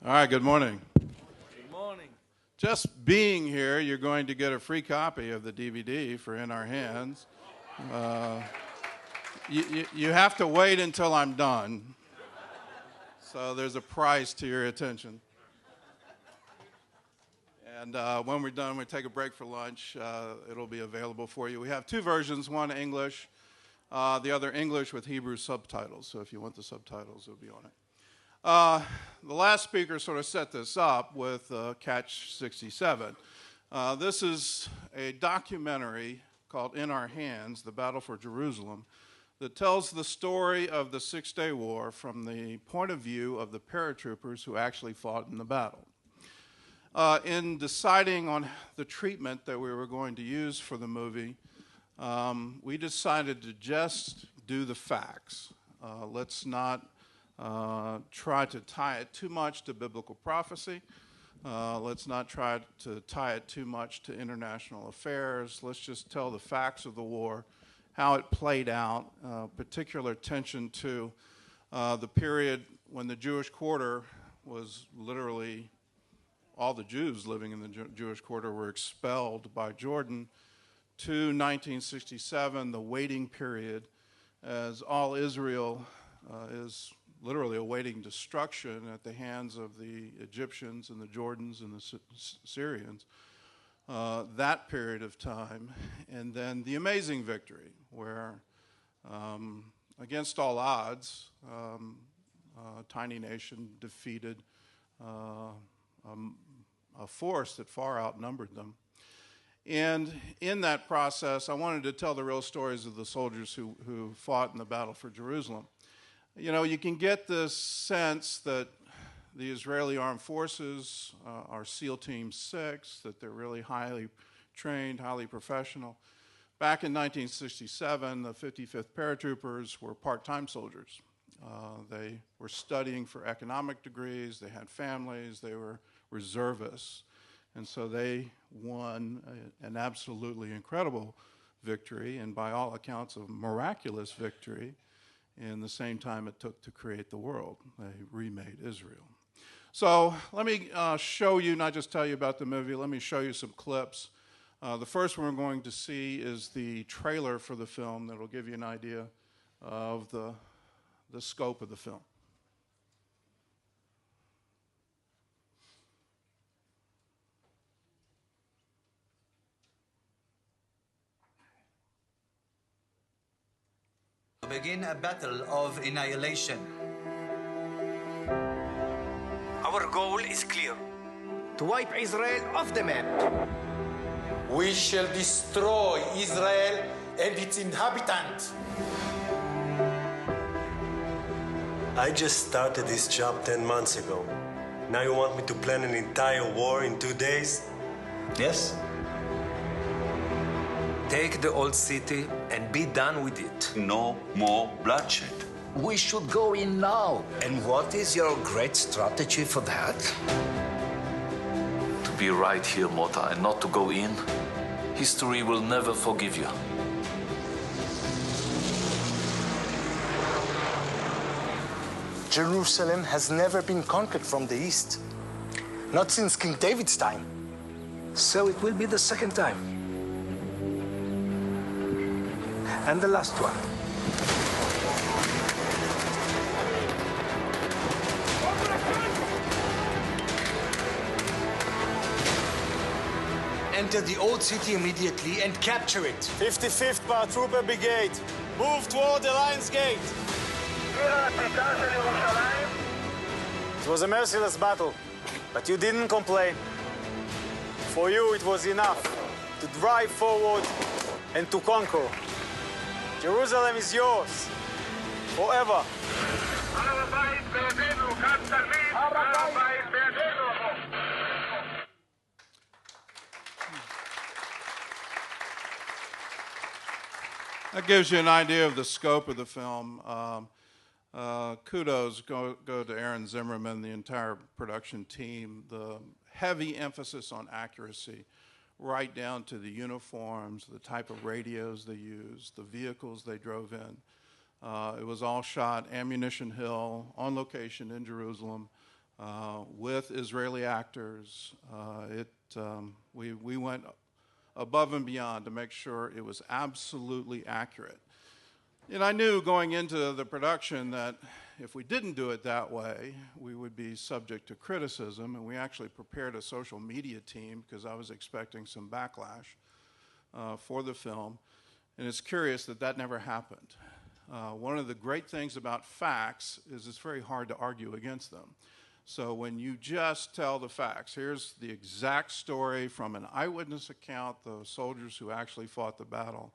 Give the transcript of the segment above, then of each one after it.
All right, good morning. Good morning. Just being here, you're going to get a free copy of the DVD for In Our Hands. You have to wait until I'm done. So there's a price to your attention. And when we're done, we take a break for lunch. It'll be available for you. We have two versions, one English, the other English with Hebrew subtitles. So if you want the subtitles, it'll be on it. The last speaker sort of set this up with Catch 67. This is a documentary called In Our Hands, The Battle for Jerusalem, that tells the story of the Six-Day War from the point of view of the paratroopers who actually fought in the battle. In deciding on the treatment that we were going to use for the movie, we decided to just do the facts. Let's not try to tie it too much to biblical prophecy. Let's not try to tie it too much to international affairs. Let's just tell the facts of the war, how it played out, particular attention to the period when the Jewish quarter was literally, all the Jews living in the Jewish quarter were expelled by Jordan, to 1967, the waiting period, as all Israel is literally awaiting destruction at the hands of the Egyptians and the Jordans and the Syrians, that period of time, and then the amazing victory where, against all odds, a tiny nation defeated a force that far outnumbered them. And in that process, I wanted to tell the real stories of the soldiers who fought in the battle for Jerusalem. You know, you can get this sense that the Israeli armed forces are SEAL Team 6, that they're really highly trained, highly professional. Back in 1967, the 55th paratroopers were part-time soldiers. They were studying for economic degrees, they had families, they were reservists. And so they won an absolutely incredible victory, and by all accounts, a miraculous victory, in the same time it took to create the world. They remade Israel. So let me show you, not just tell you about the movie, let me show you some clips. The first one we're going to see is the trailer for the film that will give you an idea of the scope of the film. Begin a battle of annihilation. Our goal is clear. To wipe Israel off the map. We shall destroy Israel and its inhabitants. I just started this job 10 months ago. Now you want me to plan an entire war in 2 days? Yes? Take the old city and be done with it. No more bloodshed. We should go in now. And what is your great strategy for that? To be right here, Mota, and not to go in. History will never forgive you. Jerusalem has never been conquered from the east. Not since King David's time. So it will be the second time. And the last one. Enter the old city immediately and capture it. 55th Paratrooper Brigade, move toward the Lion's Gate. It was a merciless battle, but you didn't complain. For you, it was enough to drive forward and to conquer. Jerusalem is yours, forever. That gives you an idea of the scope of the film. Kudos go to Aaron Zimmerman, the entire production team. The heavy emphasis on accuracy, right down to the uniforms, the type of radios they used, the vehicles they drove in. It was all shot Ammunition Hill, on location in Jerusalem, with Israeli actors. We went above and beyond to make sure it was absolutely accurate. And I knew going into the production that if we didn't do it that way, we would be subject to criticism, and we actually prepared a social media team because I was expecting some backlash for the film. And it's curious that that never happened. One of the great things about facts is it's very hard to argue against them. So when you just tell the facts, here's the exact story from an eyewitness account, the soldiers who actually fought the battle,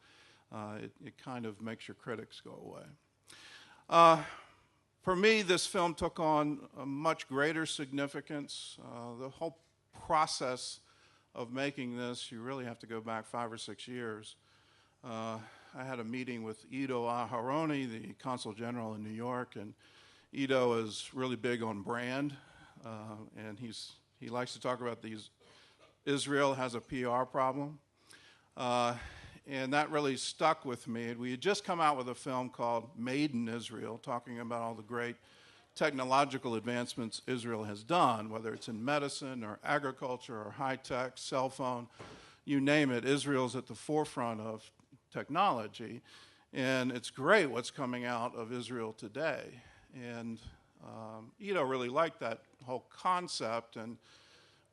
it kind of makes your critics go away. For me, this film took on a much greater significance. The whole process of making this, you really have to go back 5 or 6 years. I had a meeting with Ido Aharoni, the Consul General in New York, and Ido is really big on brand, and he likes to talk about Israel has a PR problem, and that really stuck with me. We had just come out with a film called Made in Israel, talking about all the great technological advancements Israel has done, whether it's in medicine or agriculture or high-tech, cell phone, you name it. Israel's at the forefront of technology, and it's great what's coming out of Israel today. And Ido really liked that whole concept, and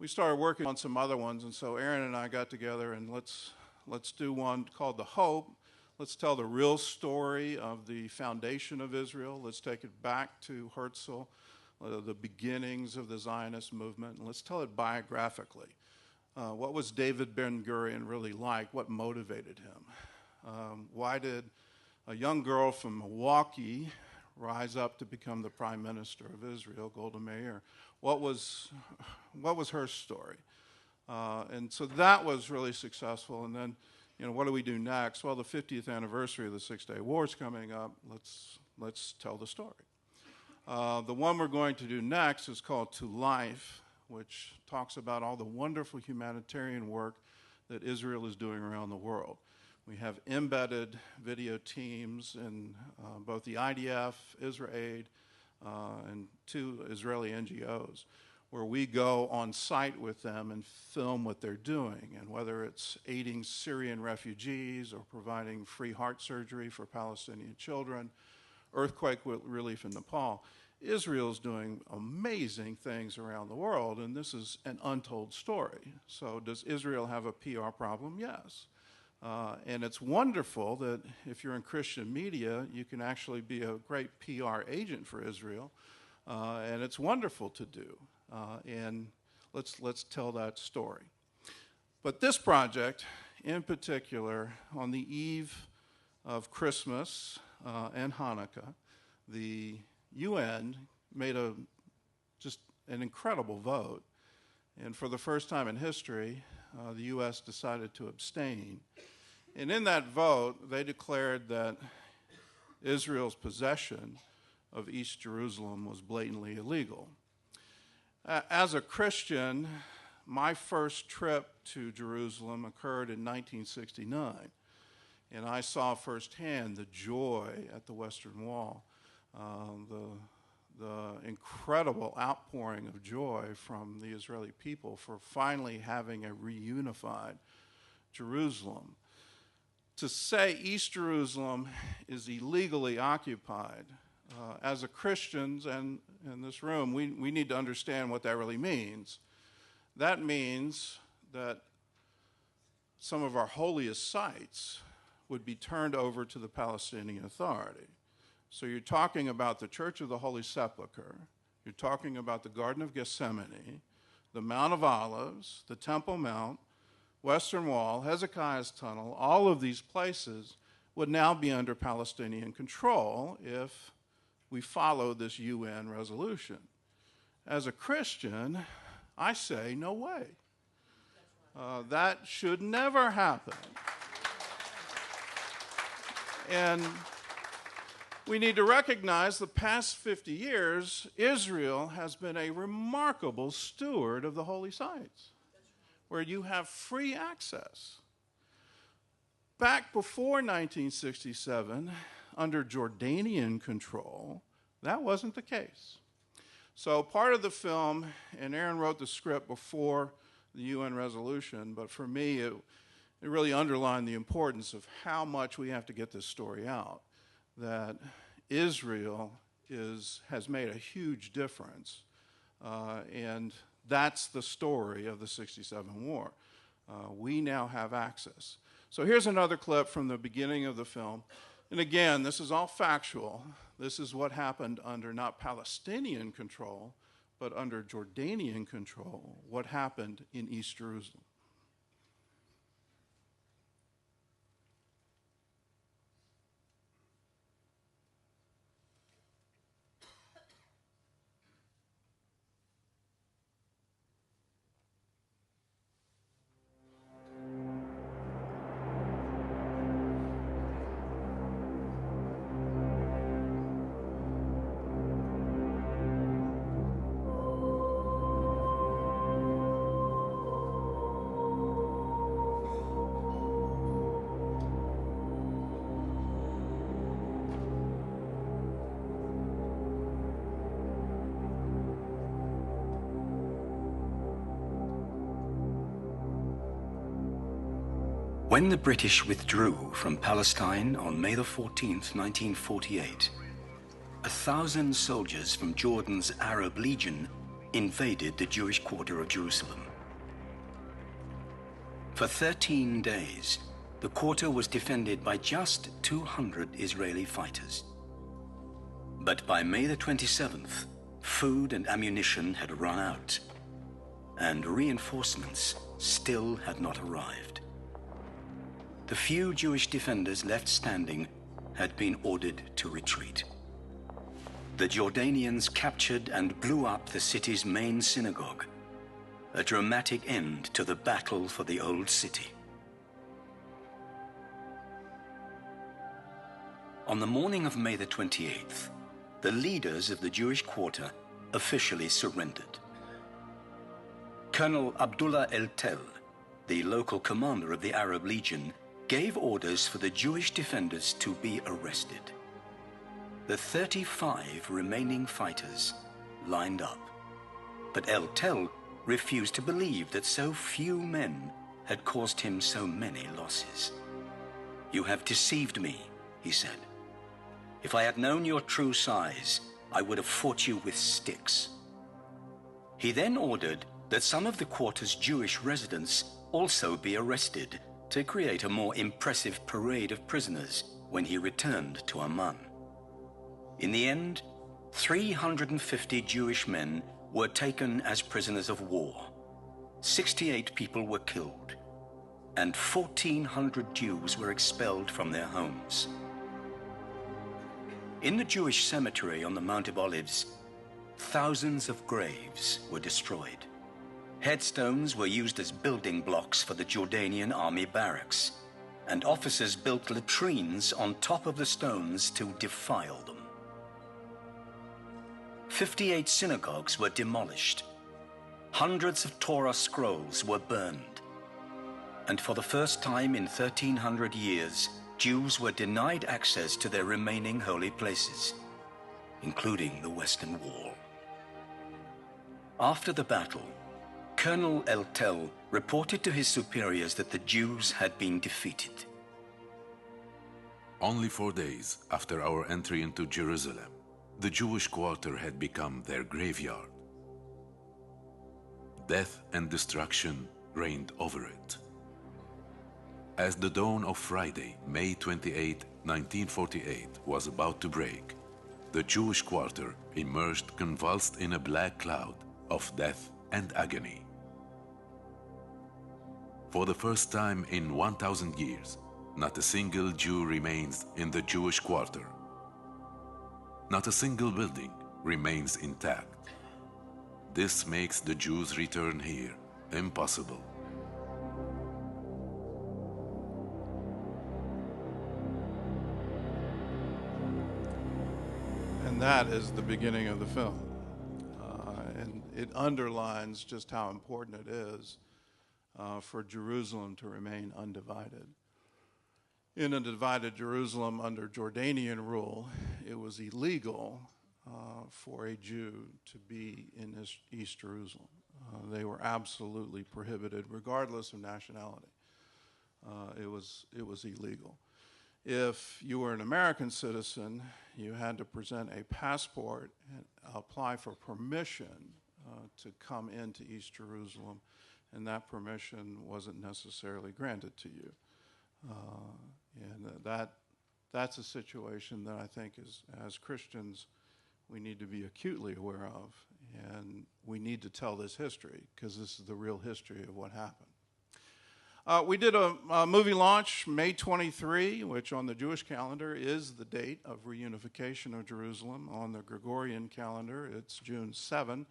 we started working on some other ones. And so Aaron and I got together, and let's do one called The Hope. Let's tell the real story of the foundation of Israel. Let's take it back to Herzl, the beginnings of the Zionist movement, and let's tell it biographically. What was David Ben-Gurion really like? What motivated him? Why did a young girl from Milwaukee rise up to become the prime minister of Israel, Golda Meir? What was her story? And so that was really successful. And then, what do we do next? Well, the 50th anniversary of the Six-Day War is coming up. Let's tell the story. The one we're going to do next is called To Life, which talks about all the wonderful humanitarian work that Israel is doing around the world. We have embedded video teams in both the IDF, IsraAid, and 2 Israeli NGOs, where we go on site with them and film what they're doing. And whether it's aiding Syrian refugees or providing free heart surgery for Palestinian children, earthquake relief in Nepal, Israel's doing amazing things around the world, and this is an untold story. So does Israel have a PR problem? Yes. And it's wonderful that if you're in Christian media, you can actually be a great PR agent for Israel, and it's wonderful to do. And let's tell that story. But this project, in particular, on the eve of Christmas and Hanukkah, the UN made just an incredible vote, and for the first time in history, the U.S. decided to abstain. And in that vote, they declared that Israel's possession of East Jerusalem was blatantly illegal. As a Christian, my first trip to Jerusalem occurred in 1969, and I saw firsthand the joy at the Western Wall, the incredible outpouring of joy from the Israeli people for finally having a reunified Jerusalem. To say East Jerusalem is illegally occupied, as a Christians and in this room, we need to understand what that really means. That means that some of our holiest sites would be turned over to the Palestinian Authority. So you're talking about the Church of the Holy Sepulchre, you're talking about the Garden of Gethsemane, the Mount of Olives, the Temple Mount, Western Wall, Hezekiah's Tunnel. All of these places would now be under Palestinian control if we follow this UN resolution. As a Christian, I say, no way. That should never happen. And we need to recognize the past 50 years, Israel has been a remarkable steward of the holy sites, where you have free access. Back before 1967, under Jordanian control, that wasn't the case. So part of the film, and Aaron wrote the script before the UN resolution, but for me, it really underlined the importance of how much we have to get this story out, that Israel has made a huge difference, and that's the story of the 67 war. We now have access. So here's another clip from the beginning of the film. And again, this is all factual. This is what happened under not Palestinian control, but under Jordanian control, what happened in East Jerusalem. When the British withdrew from Palestine on May the 14th, 1948, 1,000 soldiers from Jordan's Arab Legion invaded the Jewish quarter of Jerusalem. For 13 days, the quarter was defended by just 200 Israeli fighters. But by May the 27th, food and ammunition had run out, and reinforcements still had not arrived. The few Jewish defenders left standing had been ordered to retreat. The Jordanians captured and blew up the city's main synagogue, a dramatic end to the battle for the old city. On the morning of May the 28th, the leaders of the Jewish quarter officially surrendered. Colonel Abdullah El-Tel, the local commander of the Arab Legion, gave orders for the Jewish defenders to be arrested. The 35 remaining fighters lined up, but El-Tel refused to believe that so few men had caused him so many losses. "You have deceived me," he said. "If I had known your true size, I would have fought you with sticks." He then ordered that some of the quarter's Jewish residents also be arrested to create a more impressive parade of prisoners when he returned to Amman. In the end, 350 Jewish men were taken as prisoners of war. 68 people were killed, and 1,400 Jews were expelled from their homes. In the Jewish cemetery on the Mount of Olives, thousands of graves were destroyed. Headstones were used as building blocks for the Jordanian army barracks, and officers built latrines on top of the stones to defile them. 58 synagogues were demolished. Hundreds of Torah scrolls were burned. And for the first time in 1,300 years, Jews were denied access to their remaining holy places, including the Western Wall. After the battle, Colonel El-Tel reported to his superiors that the Jews had been defeated. Only 4 days after our entry into Jerusalem, the Jewish quarter had become their graveyard. Death and destruction reigned over it. As the dawn of Friday, May 28, 1948, was about to break, the Jewish quarter emerged convulsed in a black cloud of death and agony. For the first time in 1,000 years, not a single Jew remains in the Jewish quarter. Not a single building remains intact. This makes the Jews' return here impossible. And that is the beginning of the film. And it underlines just how important it is for Jerusalem to remain undivided. In a divided Jerusalem under Jordanian rule, it was illegal for a Jew to be in East Jerusalem. They were absolutely prohibited, regardless of nationality. It was illegal. If you were an American citizen, you had to present a passport and apply for permission to come into East Jerusalem, and that permission wasn't necessarily granted to you. And that's a situation that I think as Christians we need to be acutely aware of, and we need to tell this history because this is the real history of what happened. We did a movie launch May 23, which on the Jewish calendar is the date of reunification of Jerusalem. On the Gregorian calendar, it's June 7,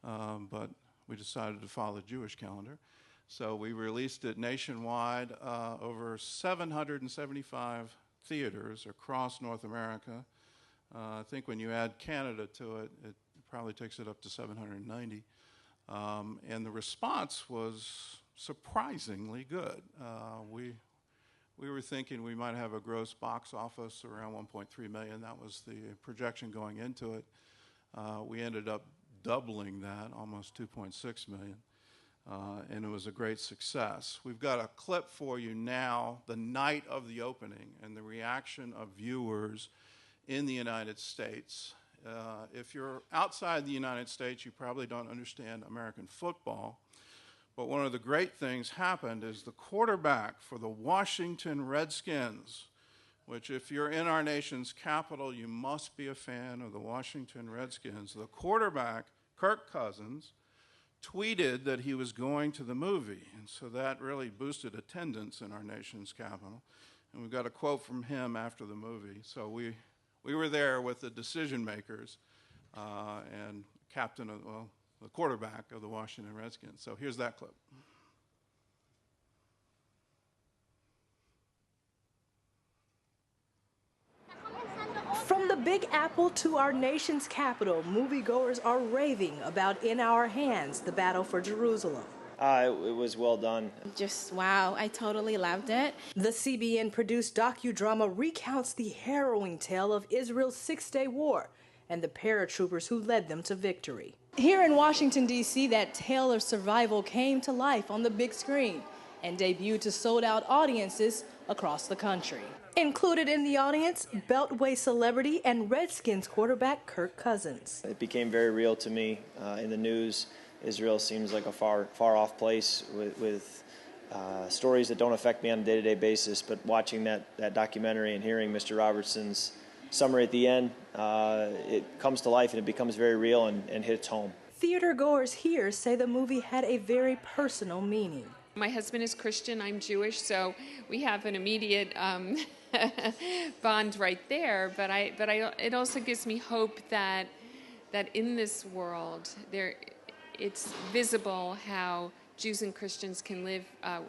but we decided to follow the Jewish calendar. So we released it nationwide, over 775 theaters across North America. I think when you add Canada to it, it probably takes it up to 790. And the response was surprisingly good. We were thinking we might have a gross box office around 1.3 million. That was the projection going into it. We ended up doubling that, almost 2.6 million. And it was a great success. We've got a clip for you now, the night of the opening, and the reaction of viewers in the United States. If you're outside the United States, you probably don't understand American football. But one of the great things happened is the quarterback for the Washington Redskins, which if you're in our nation's capital, you must be a fan of the Washington Redskins. The quarterback, Kirk Cousins, tweeted that he was going to the movie. And so that really boosted attendance in our nation's capital. And we've got a quote from him after the movie. So we were there with the decision makers and captain of, well, the quarterback of the Washington Redskins. So here's that clip. From the Big Apple to our nation's capital, moviegoers are raving about In Our Hands, the battle for Jerusalem. It was well done. Just wow, I totally loved it. The CBN-produced docudrama recounts the harrowing tale of Israel's six-day war and the paratroopers who led them to victory. Here in Washington, D.C., that tale of survival came to life on the big screen and debuted to sold-out audiences across the country. Included in the audience, Beltway celebrity and Redskins quarterback Kirk Cousins. It became very real to me in the news. Israel seems like a far-off place with stories that don't affect me on a day-to-day basis, but watching that documentary and hearing Mr. Robertson's summary at the end, it comes to life and it becomes very real and hits home. Theater goers here say the movie had a very personal meaning. My husband is Christian, I'm Jewish, so we have an immediate bond right there. But it also gives me hope that in this world it's visible how Jews and Christians can live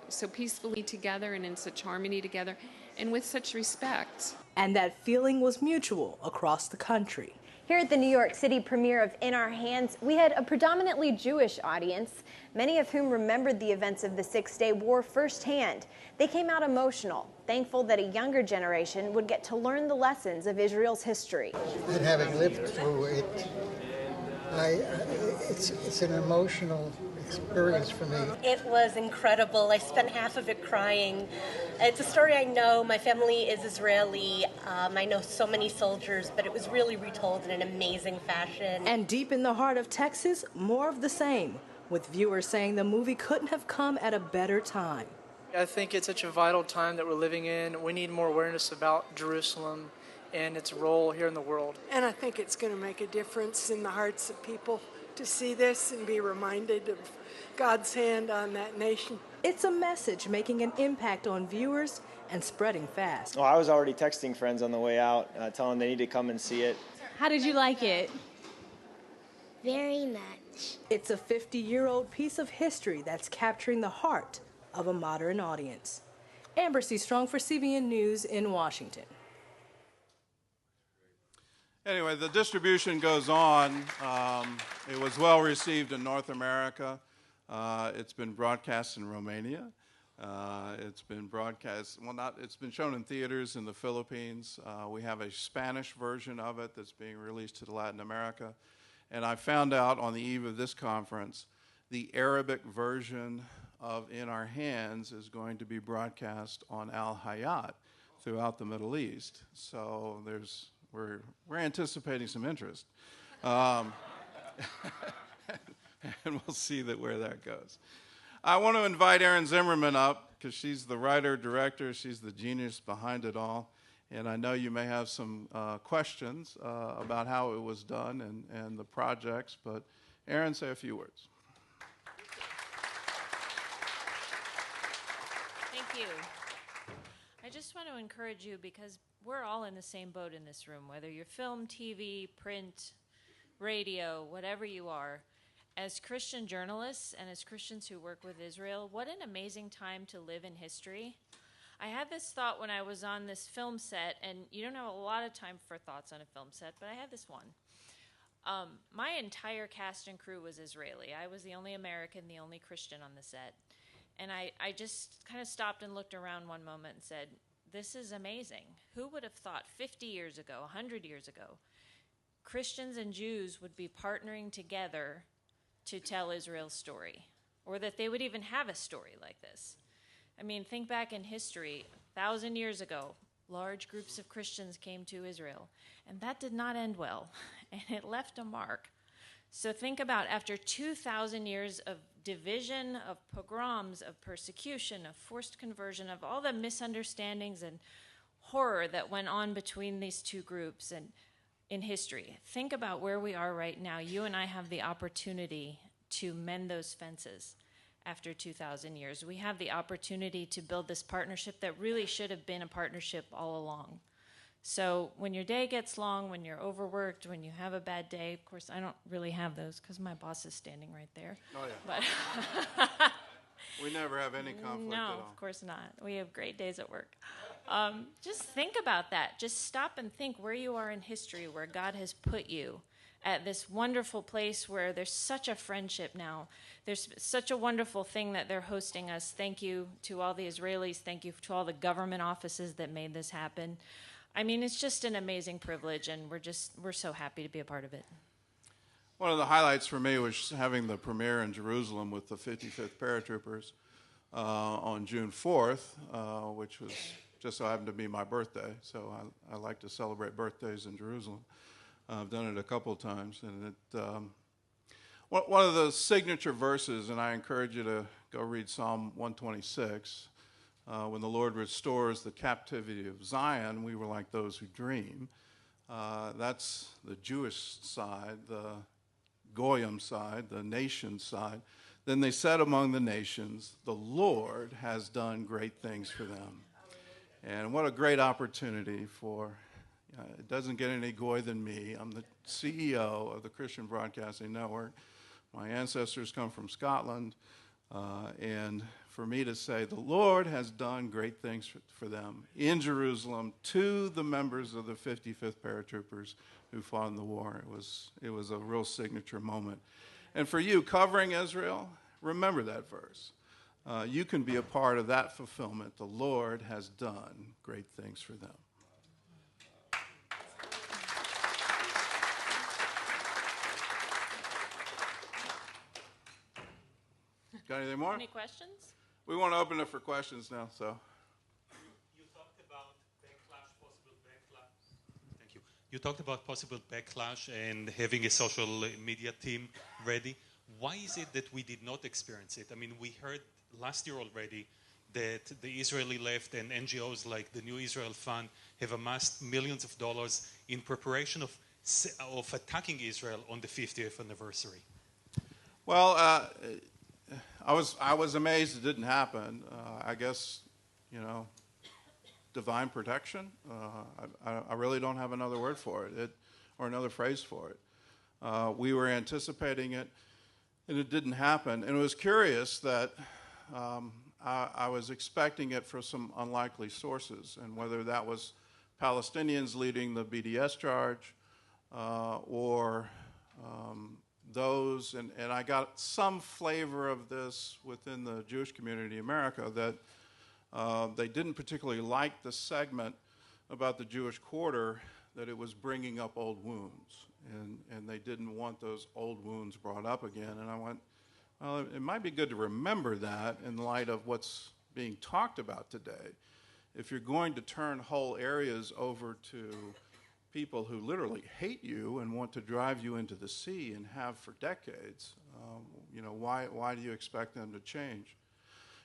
so peacefully together and in such harmony together and with such respect. And that feeling was mutual across the country. Here at the New York City premiere of In Our Hands, we had a predominantly Jewish audience, many of whom remembered the events of the Six-Day War firsthand. They came out emotional, thankful that a younger generation would get to learn the lessons of Israel's history. And having lived through it, it's an emotional experience for me. It was incredible. I spent half of it crying. It's a story I know. My family is Israeli. I know so many soldiers, but it was really retold in an amazing fashion. And deep in the heart of Texas, more of the same, with viewers saying the movie couldn't have come at a better time. I think it's such a vital time that we're living in. We need more awareness about Jerusalem and its role here in the world. And I think it's going to make a difference in the hearts of people to see this and be reminded of God's hand on that nation. It's a message making an impact on viewers and spreading fast. Well, I was already texting friends on the way out, telling them they need to come and see it. How did you like it? Very much. It's a 50-year-old piece of history that's capturing the heart of a modern audience. Amber C. Strong for CBN News in Washington. Anyway, the distribution goes on. It was well received in North America. It's been broadcast in Romania. It's been broadcast, it's been shown in theaters in the Philippines. We have a Spanish version of it that's being released to Latin America. And I found out on the eve of this conference, the Arabic version of In Our Hands is going to be broadcast on Al Hayat throughout the Middle East. So we're anticipating some interest. And we'll see where that goes. I want to invite Erin Zimmerman up because she's the writer, director, she's the genius behind it all. And I know you may have some questions about how it was done and the projects, but Erin, say a few words. Thank you. I just want to encourage you because we're all in the same boat in this room, whether you're film, TV, print, radio, whatever you are. As Christian journalists and as Christians who work with Israel, what an amazing time to live in history. I had this thought when I was on this film set, and you don't have a lot of time for thoughts on a film set, but I had this one. My entire cast and crew was Israeli. I was the only American, the only Christian on the set. And I just kind of stopped and looked around one moment and said, this is amazing. Who would have thought 50 years ago, 100 years ago, Christians and Jews would be partnering together to tell Israel's story, or that they would even have a story like this? I mean, think back in history, 1,000 years ago, large groups of Christians came to Israel, and that did not end well, and it left a mark. So think about after 2,000 years of division, of pogroms, of persecution, of forced conversion, of all the misunderstandings and horror that went on between these two groups and in history. Think about where we are right now. You and I have the opportunity to mend those fences after 2,000 years. We have the opportunity to build this partnership that really should have been a partnership all along. So when your day gets long, when you're overworked, when you have a bad day, of course, I don't really have those because my boss is standing right there. Oh, yeah. But we never have any conflict at all. No, of course not. We have great days at work. Just think about that. Just stop and think where you are in history, where God has put you at this wonderful place where there's such a friendship now. There's such a wonderful thing that they're hosting us. Thank you to all the Israelis. Thank you to all the government offices that made this happen. I mean, it's just an amazing privilege, and we're so happy to be a part of it. One of the highlights for me was having the premiere in Jerusalem with the 55th Paratroopers on June 4th, which was just so happened to be my birthday. So I like to celebrate birthdays in Jerusalem. I've done it a couple of times. And one of the signature verses, and I encourage you to go read Psalm 126, when the Lord restores the captivity of Zion, we were like those who dream. That's the Jewish side, the Goyim side, the nation side. Then they said among the nations, the Lord has done great things for them. And what a great opportunity for, it doesn't get any goy than me. I'm the CEO of the Christian Broadcasting Network. My ancestors come from Scotland. And for me to say, the Lord has done great things for them in Jerusalem to the members of the 55th Paratroopers who fought in the war, it was a real signature moment. And for you, covering Israel, remember that verse. You can be a part of that fulfillment. The Lord has done great things for them. Got anything more? Any questions? We want to open it for questions now, so. You talked about backlash, possible backlash. Thank you. You talked about possible backlash and having a social media team ready. Why is it that we did not experience it? I mean, we heard last year already that the Israeli left and NGOs like the New Israel Fund have amassed millions of dollars in preparation of attacking Israel on the 50th anniversary. Well, I was amazed it didn't happen. I guess, divine protection. I really don't have another word for it, or another phrase for it. We were anticipating it, and it didn't happen. And it was curious that I was expecting it from some unlikely sources, and whether that was Palestinians leading the BDS charge or those, and I got some flavor of this within the Jewish community in America, that they didn't particularly like the segment about the Jewish quarter, that it was bringing up old wounds, and they didn't want those old wounds brought up again. And I went, well, it might be good to remember that in light of what's being talked about today. If you're going to turn whole areas over to people who literally hate you and want to drive you into the sea and have for decades, why do you expect them to change?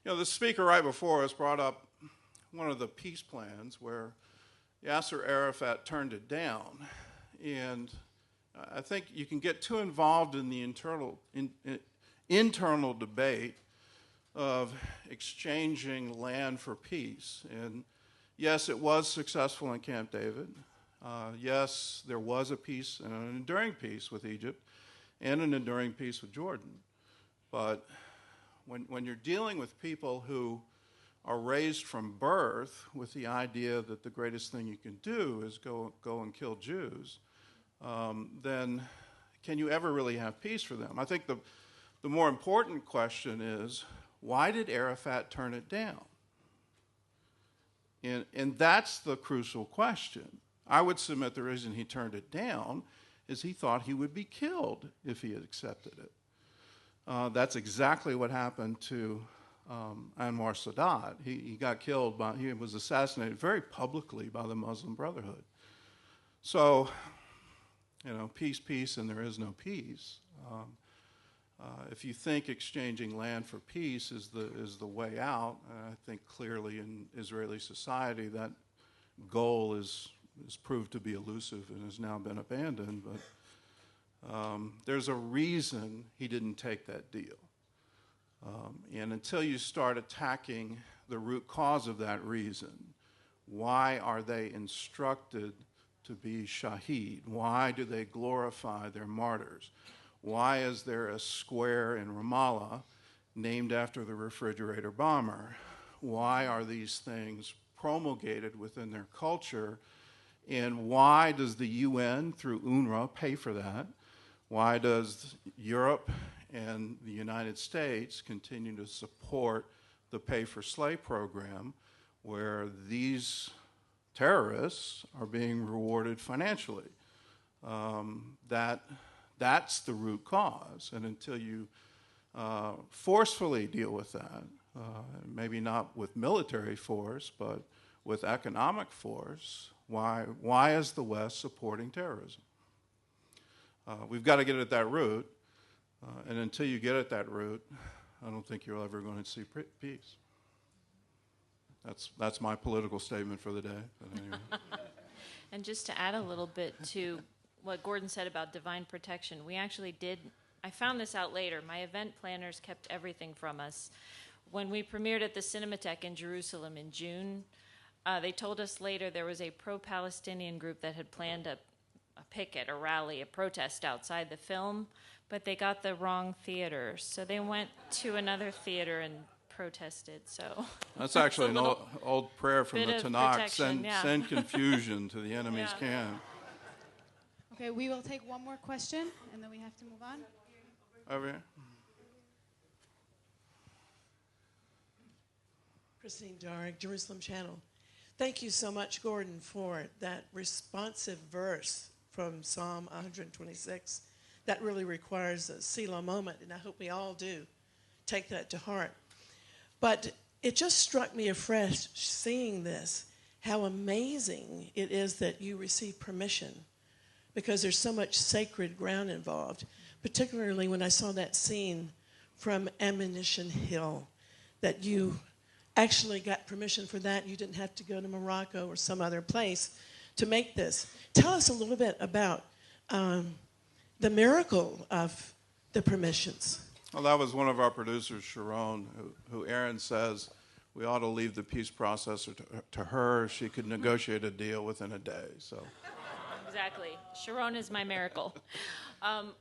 The speaker right before us brought up one of the peace plans where Yasser Arafat turned it down. And I think you can get too involved in the internal debate of exchanging land for peace. And yes, it was successful in Camp David. Yes, there was a peace, and an enduring peace with Egypt, and an enduring peace with Jordan. But when you're dealing with people who are raised from birth with the idea that the greatest thing you can do is go and kill Jews, then can you ever really have peace for them? I think the more important question is, why did Arafat turn it down? And that's the crucial question. I would submit the reason he turned it down is he thought he would be killed if he had accepted it. That's exactly what happened to Anwar Sadat. He got killed he was assassinated very publicly by the Muslim Brotherhood. So, peace, peace, and there is no peace. If you think exchanging land for peace is the way out, I think clearly in Israeli society that goal is proved to be elusive and has now been abandoned. But there's a reason he didn't take that deal. And until you start attacking the root cause of that reason, why are they instructed to be shaheed? Why do they glorify their martyrs? Why is there a square in Ramallah named after the refrigerator bomber? Why are these things promulgated within their culture? And why does the UN, through UNRWA, pay for that? Why does Europe and the United States continue to support the Pay for Slay program, where these terrorists are being rewarded financially? That's the root cause. And until you forcefully deal with that, maybe not with military force, but with economic force, why is the West supporting terrorism? We've got to get at that root, and until you get at that root, I don't think you're ever going to see peace. That's my political statement for the day. But anyway. And just to add a little bit to what Gordon said about divine protection, we actually did, I found this out later, my event planners kept everything from us. When we premiered at the Cinematheque in Jerusalem in June, they told us later there was a pro-Palestinian group that had planned a picket, a rally, a protest outside the film, but they got the wrong theater. So they went to another theater and protested. So that's actually an old prayer from the Tanakh. Send confusion to the enemy's camp. Okay, we will take one more question, and then we have to move on. Over here. Christine Darrick, Jerusalem Channel. Thank you so much, Gordon, for that responsive verse from Psalm 126. That really requires a Selah moment, and I hope we all do take that to heart. But it just struck me afresh seeing this, how amazing it is that you receive permission, because there's so much sacred ground involved, particularly when I saw that scene from Ammunition Hill, that you actually got permission for that. You didn't have to go to Morocco or some other place to make this. Tell us a little bit about the miracle of the permissions. Well, that was one of our producers, Sharon, who Aaron says we ought to leave the peace process to her. She could negotiate a deal within a day. So. Exactly. Sharon is my miracle.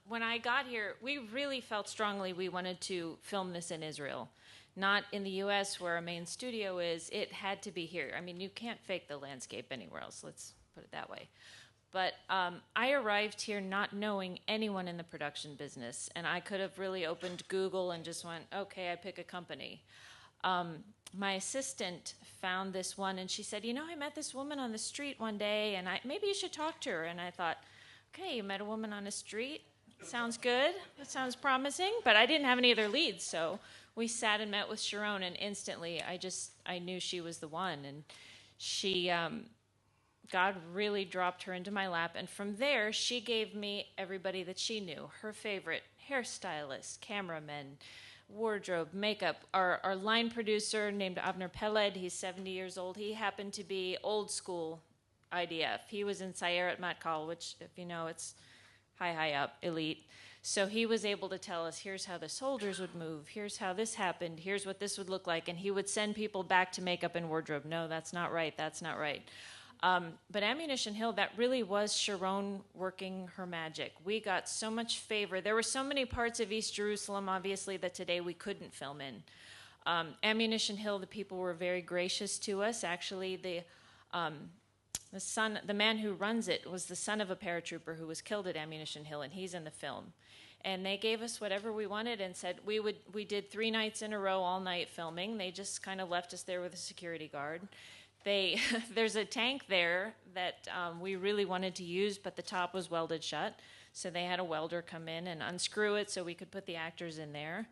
When I got here, we really felt strongly we wanted to film this in Israel. Not in the U.S. where our main studio is. It had to be here. I mean, you can't fake the landscape anywhere else. Let's put it that way. But I arrived here not knowing anyone in the production business, and I could have really opened Google and just went, okay, I pick a company. My assistant found this one, and she said, I met this woman on the street one day, and maybe you should talk to her. And I thought, okay, you met a woman on the street? Sounds good. That sounds promising. But I didn't have any other leads, so we sat and met with Sharon, and instantly I knew she was the one. And she, God really dropped her into my lap. And from there, she gave me everybody that she knew, her favorite hairstylist, cameraman, wardrobe, makeup. Our line producer named Avner Peled, he's 70 years old. He happened to be old school IDF. He was in Sayeret Matkal, which, if you know, it's high up, elite. So he was able to tell us, here's how the soldiers would move, here's how this happened, here's what this would look like, and he would send people back to makeup and wardrobe. No, that's not right, that's not right. But Ammunition Hill, that really was Sharon working her magic. We got so much favor. There were so many parts of East Jerusalem, obviously, that today we couldn't film in. Ammunition Hill, the people were very gracious to us. Actually, the man who runs it was the son of a paratrooper who was killed at Ammunition Hill, and he's in the film. And they gave us whatever we wanted and said we did 3 nights in a row, all night filming. They just kind of left us there with a security guard. There's a tank there that we really wanted to use, but the top was welded shut. So they had a welder come in and unscrew it so we could put the actors in there.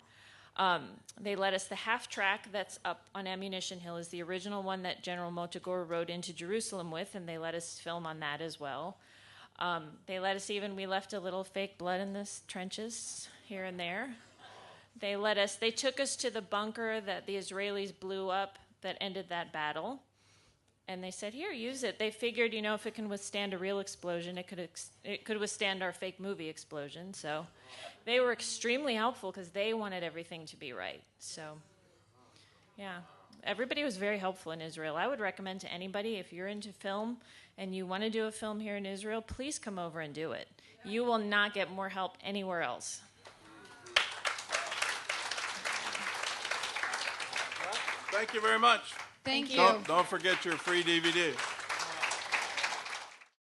They let us, the half track that's up on Ammunition Hill is the original one that General Motogor rode into Jerusalem with, and they let us film on that as well. They let us we left a little fake blood in the trenches here and there. They took us to the bunker that the Israelis blew up that ended that battle. And they said, here, use it. They figured, if it can withstand a real explosion, it could withstand our fake movie explosion. So they were extremely helpful because they wanted everything to be right. So, yeah, everybody was very helpful in Israel. I would recommend to anybody, if you're into film and you want to do a film here in Israel, please come over and do it. You will not get more help anywhere else. Thank you very much. Thank you. Don't forget your free DVD.